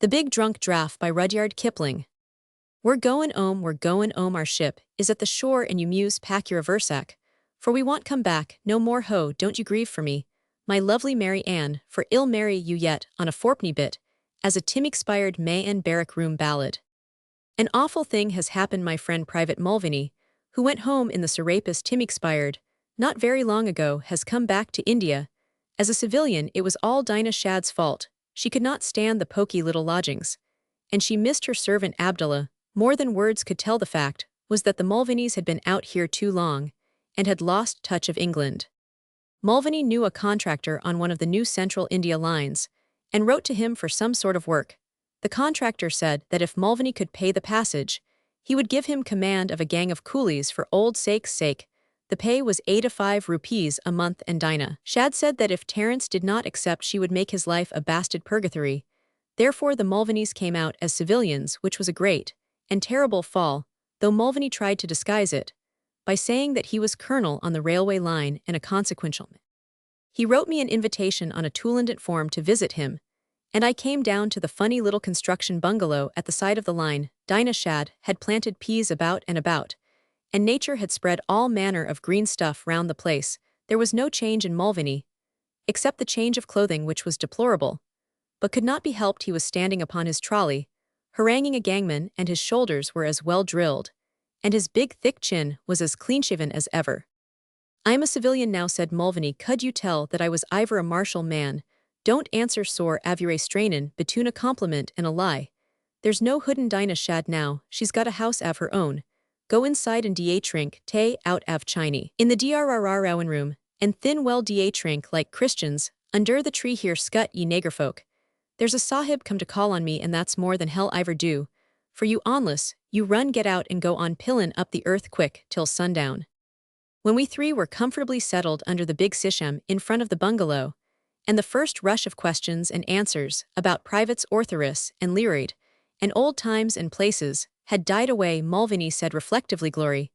The Big Drunk Draft by Rudyard Kipling. We're goin' 'ome, our ship is at the shore, and you muse pack your versac. For we want come back, no more ho, don't you grieve for me, my lovely Mary Ann, for ill marry you yet, on a fourpenny bit, as a Tim-expired May and barrack room ballad. An awful thing has happened my friend Private Mulvaney, who went home in the Serapis Tim-expired, not very long ago, has come back to India. As a civilian, it was all Dinah Shadd's fault. She could not stand the poky little lodgings, and she missed her servant Abdullah. More than words could tell. The fact was that the Mulvaneys had been out here too long, and had lost touch of England. Mulvaney knew a contractor on one of the new Central India lines, and wrote to him for some sort of work. The contractor said that if Mulvaney could pay the passage, he would give him command of a gang of coolies for old sake's sake. The pay was 85 rupees a month, and Dinah Shadd said that if Terence did not accept, she would make his life a bastard purgatory. Therefore the Mulvaneys came out as civilians, which was a great and terrible fall, though Mulvaney tried to disguise it by saying that he was colonel on the railway line and a consequential man. He wrote me an invitation on a Toolandant form to visit him, and I came down to the funny little construction bungalow at the side of the line. Dinah Shadd had planted peas about and about, and nature had spread all manner of green stuff round the place. There was no change in Mulvaney, except the change of clothing, which was deplorable, but could not be helped. He was standing upon his trolley, haranguing a gangman, and his shoulders were as well drilled, and his big thick chin was as clean-shaven as ever. "I am a civilian now," said Mulvaney. "Could you tell that I was iver a martial man? Don't answer sore avure strainin' between a compliment and a lie. There's no hood in Dinah Shadd now, she's got a house av her own. Go inside and da trink tay out av Chiney in the drrrrowan room, and thin well da trink like Christians, under the tree here scut ye nagerfolk. There's a sahib come to call on me, and that's more than hell iver do. For you onless, you run get out and go on pillin' up the earth quick till sundown." When we three were comfortably settled under the big sisham in front of the bungalow, and the first rush of questions and answers about privates Orthoris and Learied, and old times and places, had died away, Mulvaney said reflectively, "Glory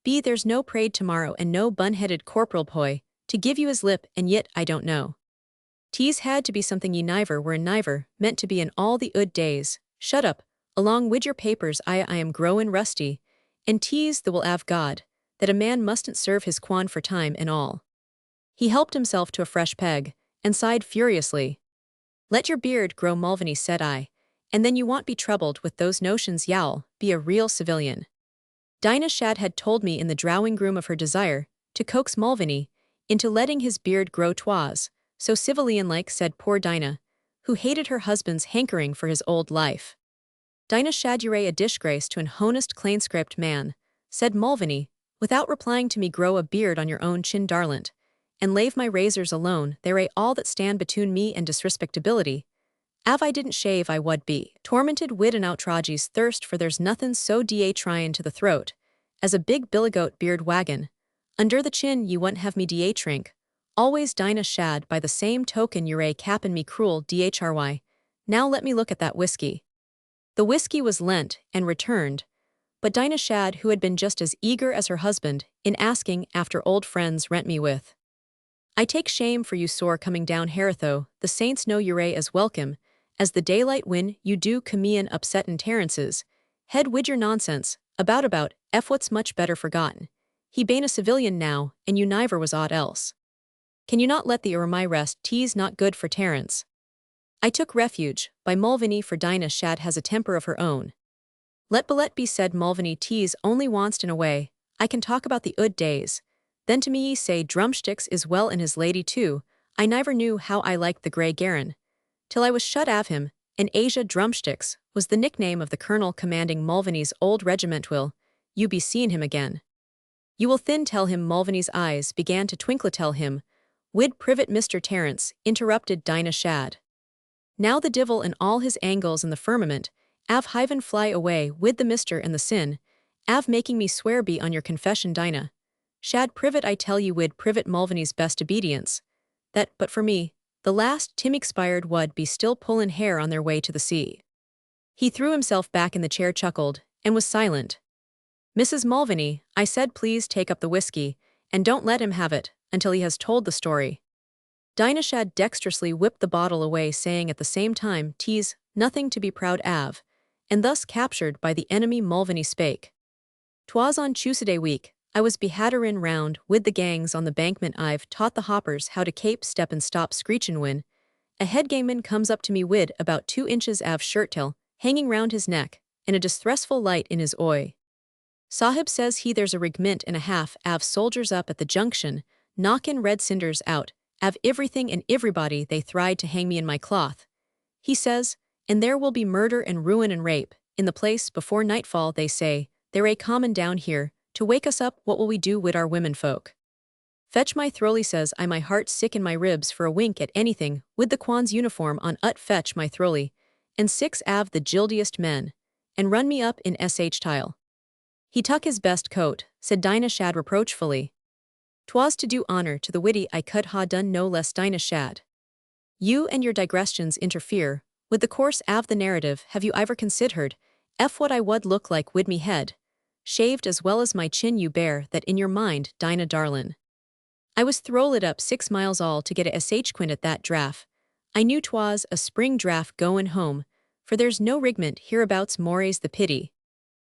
be, there's no parade tomorrow, and no bun-headed corporal poi to give you his lip, and yit I don't know. Tees had to be something ye niver were, and niver meant to be in all the ood days. Shut up, along wid your papers, I am growin' rusty, and tees the will av God, that a man mustn't serve his quan for time and all." He helped himself to a fresh peg, and sighed furiously. "Let your beard grow, Mulvaney," said I, "and then you won't be troubled with those notions. You'll be a real civilian." Dinah Shadd had told me in the drawing-room of her desire to coax Mulvaney into letting his beard grow. "'Twas so civilian-like," said poor Dinah, who hated her husband's hankering for his old life. "Dinah Shadd, you're a disgrace to an honest clane-scraped man," said Mulvaney, without replying to me. "Grow a beard on your own chin, darlant, and lave my razors alone. They're all that stand between me and disrespectability. Av I didn't shave, I would be tormented wid an outrageous thirst, for there's nothin' so da tryin' to the throat as a big billygoat beard wagon. Under the chin you wouldn't have me da trink. Always Dinah Shadd, by the same token you're a cappin' me cruel dhry. Now let me look at that whiskey." The whiskey was lent and returned, but Dinah Shadd, who had been just as eager as her husband in asking after old friends, rent me with, "I take shame for you, sore, coming down Haritho. The saints know you're as welcome as the daylight when you do come in upsettin' Terence's head wid your nonsense about f what's much better forgotten. He bane a civilian now, and you niver was aught else. Can you not let the Urmai rest? Tea's not good for Terence." I took refuge by Mulvaney, for Dinah Shadd has a temper of her own. Let be," said Mulvaney. "Tea's only wonst in a way. I can talk about the ood days. Then to me ye say drumsticks is well, and his lady too. I niver knew how I liked the grey garrison till I was shut av him, and Asia Drumsticks was the nickname of the colonel commanding Mulvaney's old regiment. Will you be seeing him again? You will thin tell him." Mulvaney's eyes began to twinkle. "Tell him wid privet Mr. Terence," interrupted Dinah Shadd. "Now the divil and all his angles in the firmament av hiven fly away wid the mister and the sin av making me swear be on your confession. Dinah Shadd, privet I tell you wid privet Mulvaney's best obedience, that, but for me, the last Tim-expired would be still pullin' hair on their way to the sea." He threw himself back in the chair, chuckled, and was silent. "Mrs. Mulvaney," I said, "please take up the whiskey, and don't let him have it until he has told the story." Dinashad dexterously whipped the bottle away, saying at the same time, "'Tis nothing to be proud av," and thus captured by the enemy Mulvaney spake. "'Twas on Tuesday week, I was behadderin' round with the gangs on the bankment. I've taught the hoppers how to cape, step and stop screechin' when a headgameman comes up to me wid about 2 inches av shirttail hanging round his neck, and a distressful light in his eye. Sahib says he there's a regiment and a half av soldiers up at the junction, knockin' red cinders out av everything and everybody. They tried to hang me in my cloth. He says, and there will be murder and ruin and rape in the place before nightfall. They say, they're a common down here to wake us up. What will we do wid our women folk? Fetch my throlly, says I, my heart sick in my ribs for a wink at anything with the Quan's uniform on. Fetch my throlly, and 6 av the gildiest men, and run me up in sh tile. He tuck his best coat, said Dinashad reproachfully. "'Twas to do honor to the witty I could ha' done no less." Dinashad, "You and your digressions interfere with the course av the narrative. Have you ever considered what I would look like wid me head shaved as well as my chin? You bear that in your mind, Dinah darlin'. I was throwled up 6 miles all to get a sh at that DRAF. I knew 'twas a spring draft goin' home, for there's no rigment hereabouts. More's the pity."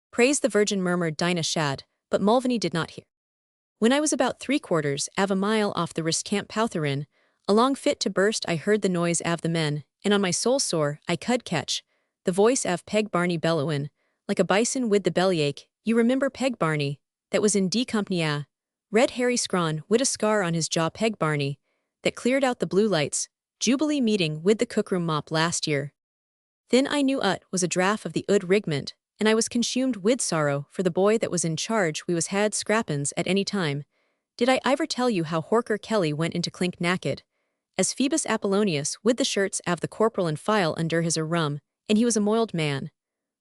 "Praise the Virgin," murmured Dinashad, but Mulvaney did not hear. "When I was about 3/4 av a mile off the Rist Camp Poutharin, along fit to burst, I heard the noise av the men, and on my soul sore I could catch the voice av Peg Barney bellowin' like a bison with the bellyache. You remember Peg Barney, that was in D Company A, Red Harry Scrawn wid a scar on his jaw. Peg Barney, that cleared out the Blue Lights Jubilee meeting with the cookroom mop last year. Then I knew was a draft of the regiment, and I was consumed wid sorrow for the boy that was in charge. We was had scrappins at any time. Did I ever tell you how Horker Kelly went into clink naked as Phoebus Apollonius with the shirts av the corporal and file under his rum, and he was a moiled man?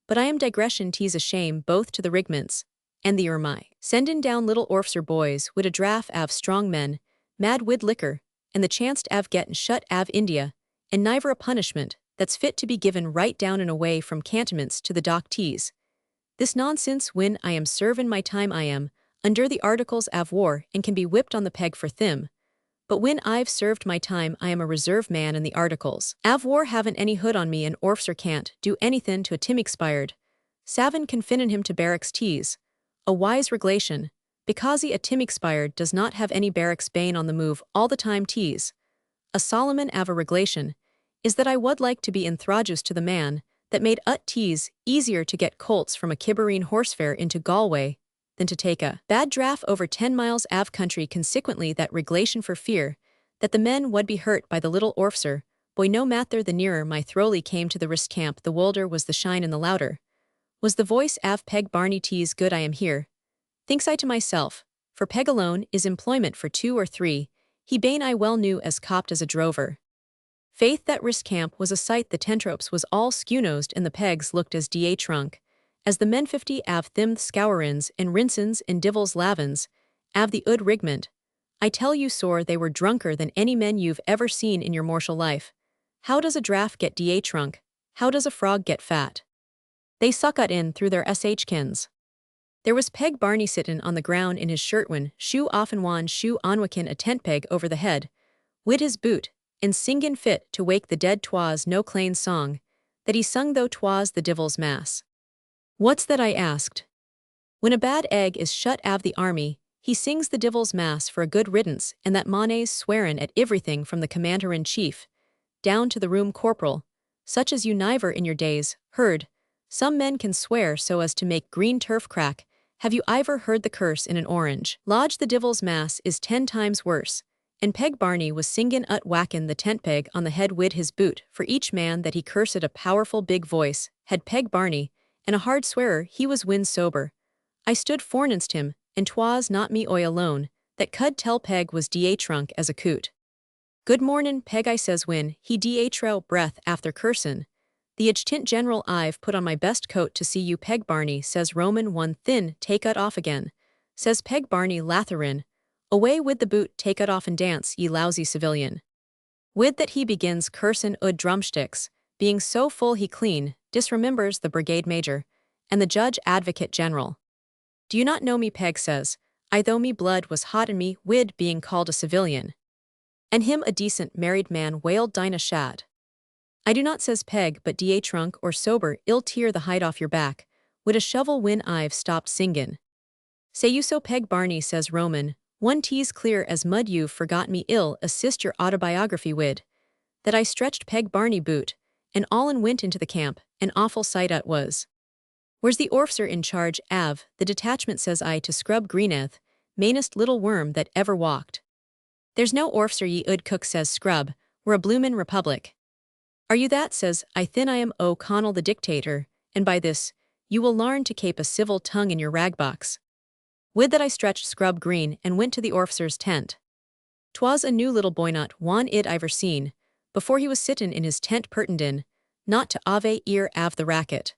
But I am digression. 'Tis a shame both to the rigments and the ermai. Sendin' down little orfser boys wid a draft av strong men, mad wid liquor, and the chanced av gettin' shut av India, and niver a punishment that's fit to be given right down and away from cantonments to the dock. 'Tis this nonsense when I am servin' my time. I am under the articles av war and can be whipped on the peg for thim. But when I've served my time, I am a reserve man, and the articles av war haven't any hood on me, and orfser can't do anythin' to a Tim expired. Savin confinin' him to barracks. 'Tis a wise reglation, because a Tim expired does not have any barracks bane on the move all the time. 'Tis a Solomon av a reglation is that I would like to be introduced to the man that made 'tis easier to get colts from a Kibbereen horsefair into Galway than to take a bad draft over 10 miles av country. Consequently, that reglation, for fear that the men would be hurt by the little orfser boy, no matter the nearer my throlly came to the Rist Camp, the wolder was the shine and the louder was the voice av Peg Barney. 'Tis good I am here, thinks I to myself, for Peg alone is employment for 2 or 3. He bane I well knew as copped as a drover. Faith, that Rist Camp was a sight. The tentropes was all skew-nosed, and the pegs looked as trunk as the men 50 av thim scourins and rinsins and divils lavins av the rigment. I tell you, sore, they were drunker than any men you've ever seen in your mortal life. How does a draft get trunk? How does a frog get fat? They suck it in through their shkins. There was Peg Barney sittin' on the ground in his shirtwin, shoe off and wan shoe onwakin a tent peg over the head, wid his boot, and singin' fit to wake the dead. 'Twas no clane song that he sung, though 'twas the divil's mass. What's that? I asked. When a bad egg is shut av the army, he sings the divil's mass for a good riddance, and that Monet's swearin' at everything from the commander-in-chief down to the room corporal, such as you niver in your days heard. Some men can swear so as to make green turf crack. Have you ever heard the curse in an orange lodge? The divil's mass is 10 times worse, and Peg Barney was singin' whackin' the tent peg on the head wid his boot. For each man that he cursed, a powerful big voice had Peg Barney, and a hard swearer he was when sober. I stood forninst him, and 'twas not me alone that could tell Peg was trunk as a coot. "Good mornin', Peg," I says when he trow breath after cursin'. "The adjutant general, I've put on my best coat to see you." Peg Barney says, "Roman 1 thin, take it off again." Says Peg Barney, latherin', "Away with the boot, take it off and dance, ye lousy civilian." With that he begins cursin' drumsticks, being so full he clean disremembers the brigade major and the judge advocate general. "Do you not know me?" Peg says, "I though me blood was hot in me wid being called a civilian." And him a decent married man, wailed Dinah Shad. I do not, says Peg, but da trunk or sober, ill tear the hide off your back, wid a shovel when I've stopped singin'. Say you so, Peg Barney, says Roman, one tease clear as mud, you've forgot me ill, assist your autobiography wid. That I stretched Peg Barney boot, and all and went into the camp, an awful sight ut was. Where's the orf'cer in charge, av, the detachment, says I to Scrub Greeneth, mainest little worm that ever walked. There's no orf'cer, ye ud cook, says Scrub, we're a bloomin' republic. Are you that, says I, thin I am O'Connell the dictator, and by this, you will larn to kape a civil tongue in your ragbox. Wid that I stretched Scrub Green and went to the orf'cer's tent. 'Twas a new little boy, not one id I'ver seen, before he was sittin' in his tent pertendin, not to ave ear av the racket.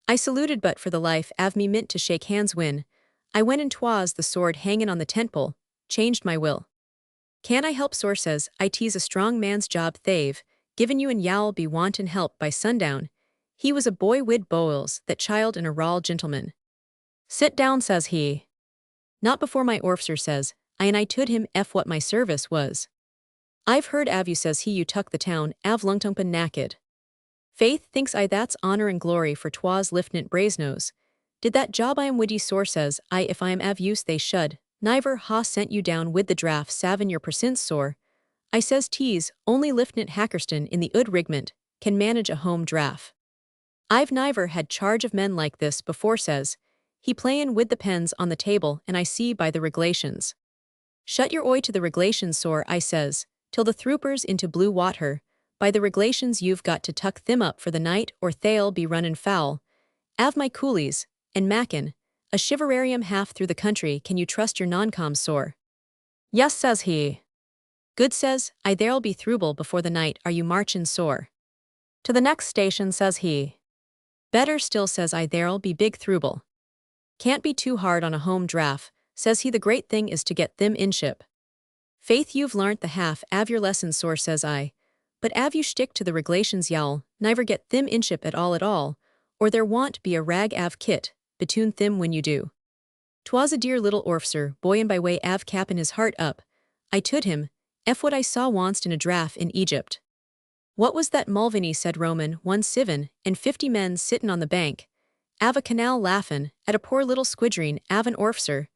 I saluted, but for the life av me mint to shake hands when I went, and 'twas the sword hangin' on the tent pole, changed my will. Can I help, sore, says I, tease a strong man's job, they've given you, and y'all be wantin' help by sundown. He was a boy wid boils, that child and a rawl gentleman. Sit down, says he. Not before my orf'cer, says I, and I told him what my service was. I've heard av you, says he, you tuck the town, av lungtumpen naked. Faith, thinks I, that's honor and glory for 'twas Lieutenant Brasenose. Did that job I am widdy, sore, says I, if I am av use they should, niver ha sent you down wid the DRAF savin your percents, sore. I says tease, only Lieutenant Hackerston in the ud regiment can manage a home DRAF. I've niver had charge of men like this before, says he, playin' wid the pens on the table, and I see by the regulations. Shut your oi to the regulations, sore, I says, till the throopers into blue water. By the regulations you've got to tuck them up for the night, or they'll be runnin' foul. Av my coolies, and mackin, a shiverarium half through the country, can you trust your non-coms, sore? Yes, says he. Good, says I, there'll be throuble before the night, are you marchin', sore? To the next station, says he. Better still, says I, there'll be big throuble. Can't be too hard on a home DRAF, says he, the great thing is to get them in ship. Faith, you've larnt the half av your lessons, sore, says I, but av you stick to the regulations, y'all niver get them in ship at all, or there won't be a rag av kit betune them when you do. 'Twas a dear little orf'cer, boy, and by way av cappin' his heart up, I told him what I saw onst in a DRAF in Egypt. What was that, Mulvaney, said Roman, 150 men sittin' on the bank, av a canal, laughin' at a poor little squidrine av an orf'cer,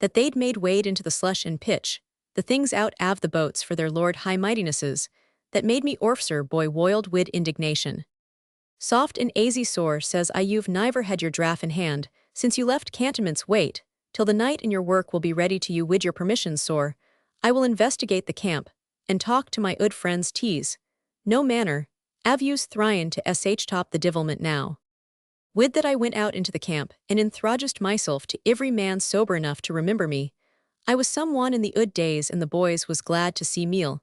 that they'd made wade into the slush and pitch the things out av the boats for their lord high mightinesses, that made me orf'cer boy woiled wid indignation. Soft and aisy, sore, says I, you've niver had your DRAF in hand since you left cantonments. Wait till the night, and your work will be ready to you wid your permission, sore. I will investigate the camp and talk to my ud friends, tease no manner av you's thryin' to top the divilment now. Wid that I went out into the camp and enthrogist myself to ivery man sober enough to remember me. I was some one in the ud days, and the boys was glad to see meal.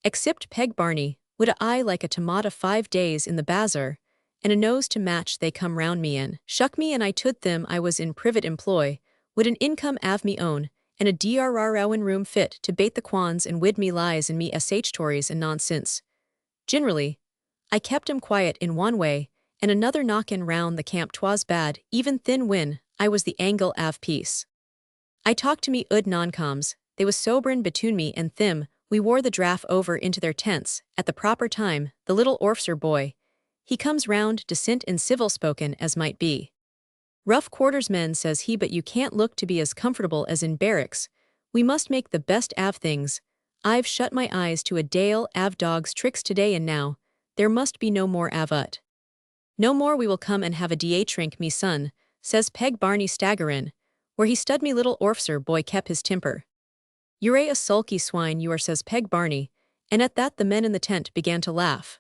Except Peg Barney, wid a eye like a tomata 5 days in the bazaar, and a nose to match, they come round me and shuck me, and I told them I was in privat employ, wid an income av me own, and a DRAF room fit to bait the quans, and wid me lies and me tories and nonsense. Generally, I kept 'em quiet in one way, and another knockin' round the camp. 'Twas bad, even thin when I was the angle av peace. I talked to me ud non-coms, they was soberin' betune me and thim. We wore the DRAF over into their tents at the proper time. The little orf'cer boy, he comes round, decent and civil-spoken as might be. Rough quarters men, says he, but you can't look to be as comfortable as in barracks. We must make the best av things. I've shut my eyes to a dale av dog's tricks today, and now there must be no more av ut. No more, we will come and have a drink, me son, says Peg Barney staggerin', where he stud me little orf'cer boy kep his temper. You're a sulky swine, you are, says Peg Barney, and at that the men in the tent began to laugh.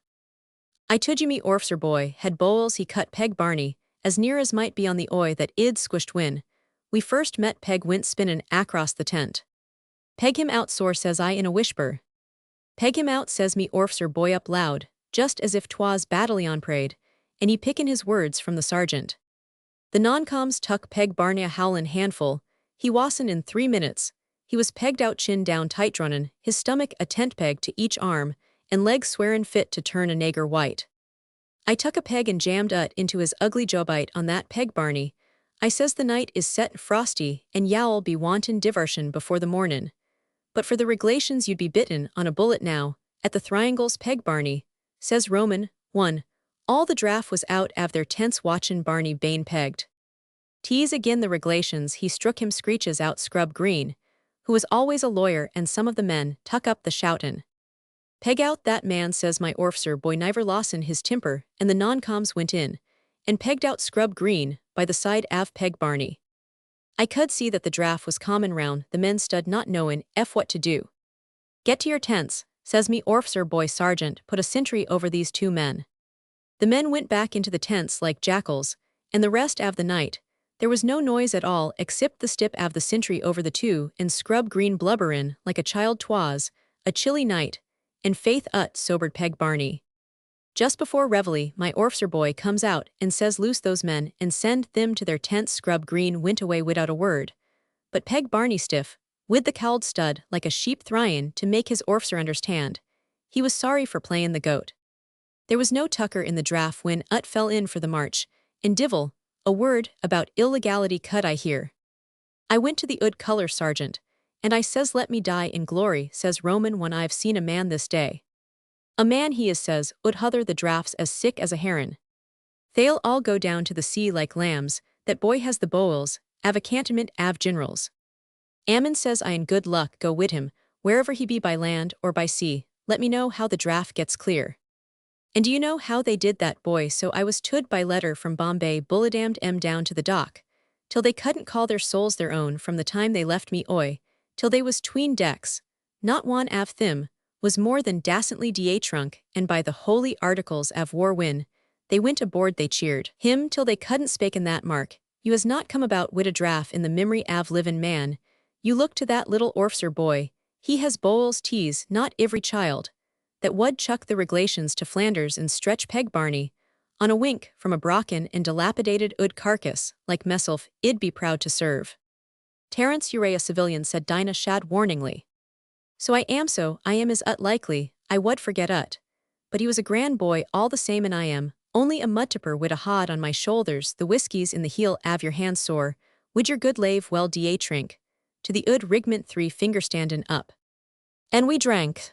I told you me orf'cer boy had bowls, he cut Peg Barney as near as might be on the oi that id squished when we first met. Peg went spinnin' across the tent. Peg him out, sore, says I in a whisper. Peg him out, says me orf'cer boy up loud, just as if 'twas battalion parade, and he pickin' his words from the sergeant. The non-coms tuck Peg Barney a howlin' handful. He wasn't in 3 minutes. He was pegged out, chin down tight, runnin', his stomach a tent peg to each arm, and legs swearin' fit to turn a nager white. I tuck a peg and jammed ut into his ugly jawbite on that, Peg Barney. I says the night is set frosty, and y'all be wantin' diversion before the mornin'. But for the regulations you'd be bitten on a bullet now, at the triangles peg Barney, says Roman 1. All the DRAF was out av their tents watchin' Barney Bain pegged. Tease again the regulations he strook him screeches out Scrub Green, who was always a lawyer and some of the men tuck up the shoutin'. Peg out that man says my orfser boy niver lossin his temper and the non-coms went in, and pegged out Scrub Green by the side av peg Barney. I could see that the DRAF was common round the men stud not knowin' what to do. Get to your tents, says me orfser boy sergeant put a sentry over these two men. The men went back into the tents like jackals, and the rest av the night, there was no noise at all except the stip av the sentry over the two and Scrub Green blubberin' like a child twas, a chilly night, and faith sobered peg Barney. Just before reveille my orfser boy comes out and says loose those men and send them to their tents. Scrub Green went away without a word. But peg Barney stiff, with the cowled stud like a sheep thryin' to make his orfser understand. He was sorry for playin' the goat. There was no tucker in the DRAF when fell in for the march, and divil, a word about illegality could I hear. I went to the color sergeant, and I says let me die in glory, says Roman when I've seen a man this day. A man he is says huther the DRAFs as sick as a heron. They'll all go down to the sea like lambs, that boy has the boils, av a cantonment av generals. Ammon says I in good luck go wid him, wherever he be by land or by sea, let me know how the DRAF gets clear. And do you know how they did that, boy? So I was tood by letter from Bombay bulladammed down to the dock, till they couldn't call their souls their own from the time they left me till they was tween decks, not one av thim, was more than dacently trunk, and by the holy articles av war when, they went aboard they cheered him till they couldn't spaken that mark, you has not come about wid a DRAF in the mimry av livin' man, you look to that little orfser boy, he has bowls teas not every child, that would chuck the regulations to Flanders and stretch peg Barney, on a wink from a brocken and dilapidated carcass, like meself, id be proud to serve. Terence Urea civilian, said Dinah Shad warningly. So I am as likely, I would forget but he was a grand boy all the same and I am, only a mudtipper wid a hod on my shoulders, the whiskies in the heel av your hands sore, wid your good lave well trink, to the rigment 3 finger standin' up. And we drank.